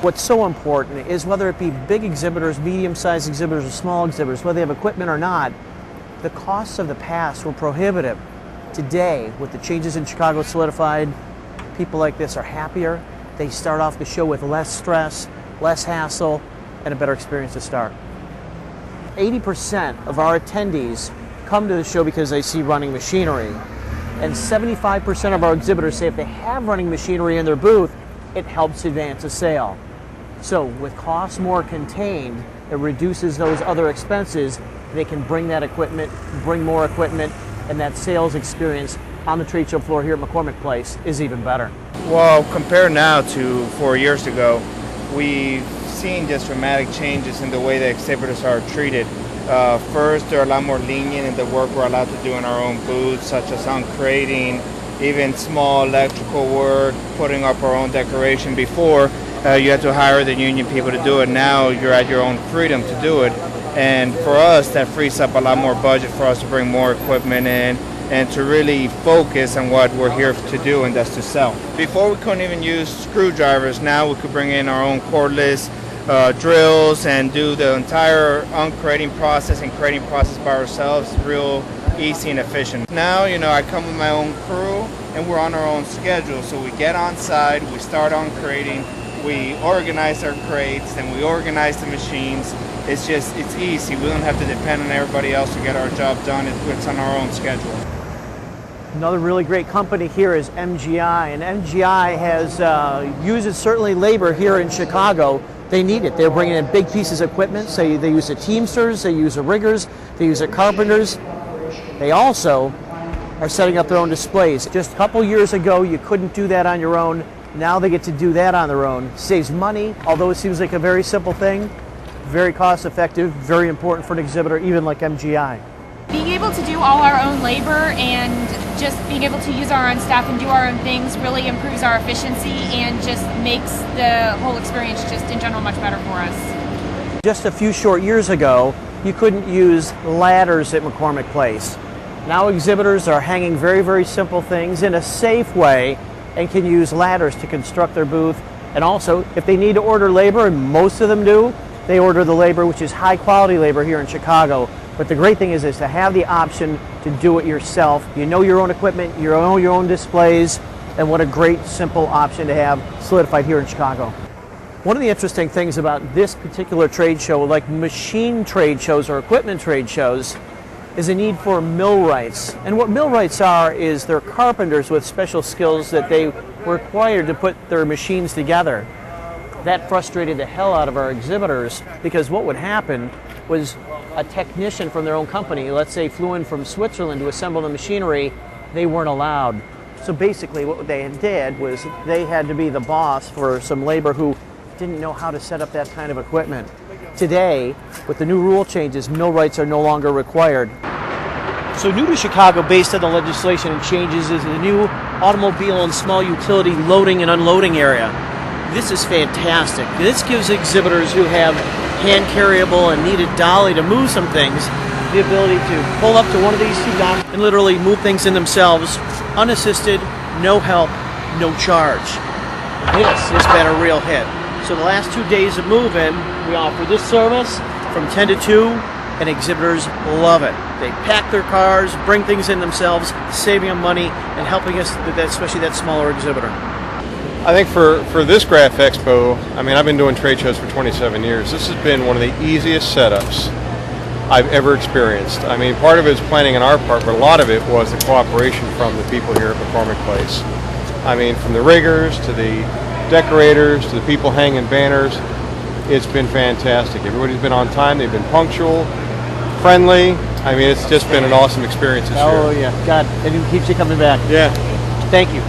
What's so important is whether it be big exhibitors, medium-sized exhibitors, or small exhibitors, whether they have equipment or not, the costs of the past were prohibitive. Today, with the changes in Chicago solidified, people like this are happier. They start off the show with less stress, less hassle, and a better experience to start. 80% of our attendees come to the show because they see running machinery. And 75% of our exhibitors say if they have running machinery in their booth, it helps advance a sale. So with costs more contained, it reduces those other expenses. They can bring that equipment, bring more equipment, and that sales experience on the trade show floor here at McCormick Place is even better. Well, compared now to 4 years ago, we've seen just dramatic changes in the way that exhibitors are treated. First, they're a lot more lenient in the work we're allowed to do in our own booths, such as uncrating, even small electrical work, putting up our own decoration. Before, you had to hire the union people to do it. Now you're at your own freedom to do it. And for us, that frees up a lot more budget for us to bring more equipment in and to really focus on what we're here to do, and that's to sell. Before, we couldn't even use screwdrivers. Now we could bring in our own cordless drills and do the entire uncrating process and crating process by ourselves, real easy and efficient. Now, I come with my own crew and we're on our own schedule. So we get on site, we start uncrating, we organize our crates, and we organize the machines. It's easy. We don't have to depend on everybody else to get our job done. It's on our own schedule. Another really great company here is MGI, and MGI has uses certainly labor here in Chicago. They need it. They're bringing in big pieces of equipment. So they use the Teamsters, they use the riggers, they use the carpenters. They also are setting up their own displays. Just a couple years ago, you couldn't do that on your own. Now they get to do that on their own. Saves money, although it seems like a very simple thing. Very cost effective, very important for an exhibitor, even like MGI. Being able to do all our own labor and just being able to use our own staff and do our own things really improves our efficiency and just makes the whole experience just in general much better for us. Just a few short years ago, you couldn't use ladders at McCormick Place. Now exhibitors are hanging very, very simple things in a safe way and can use ladders to construct their booth. And also, if they need to order labor, and most of them do, they order the labor, which is high quality labor here in Chicago. But the great thing is to have the option to do it yourself. You know your own equipment, you know your own displays, and what a great simple option to have solidified here in Chicago. One of the interesting things about this particular trade show, like machine trade shows or equipment trade shows, is a need for millwrights. And what millwrights are is they're carpenters with special skills that they were required to put their machines together. That frustrated the hell out of our exhibitors, because what would happen was a technician from their own company, let's say flew in from Switzerland to assemble the machinery, they weren't allowed. So basically what they did was they had to be the boss for some labor who didn't know how to set up that kind of equipment. Today, with the new rule changes, millwrights are no longer required. So new to Chicago, based on the legislation and changes, is the new automobile and small utility loading and unloading area. This is fantastic. This gives exhibitors who have hand-carryable and need a dolly to move some things the ability to pull up to one of these two docks and literally move things in themselves, unassisted, no help, no charge. This has been a real hit. So the last 2 days of move-in, we offer this service from 10 to 2, and exhibitors love it. They pack their cars, bring things in themselves, saving them money, and helping us, especially that smaller exhibitor. I think for this Graph Expo, I've been doing trade shows for 27 years. This has been one of the easiest setups I've ever experienced. Part of it is planning on our part, but a lot of it was the cooperation from the people here at McCormick Place. From the riggers to the decorators to the people hanging banners, it's been fantastic. Everybody's been on time, they've been punctual, friendly. It's just been an awesome experience this year. Oh yeah, God, and it keeps you coming back. Yeah. Thank you.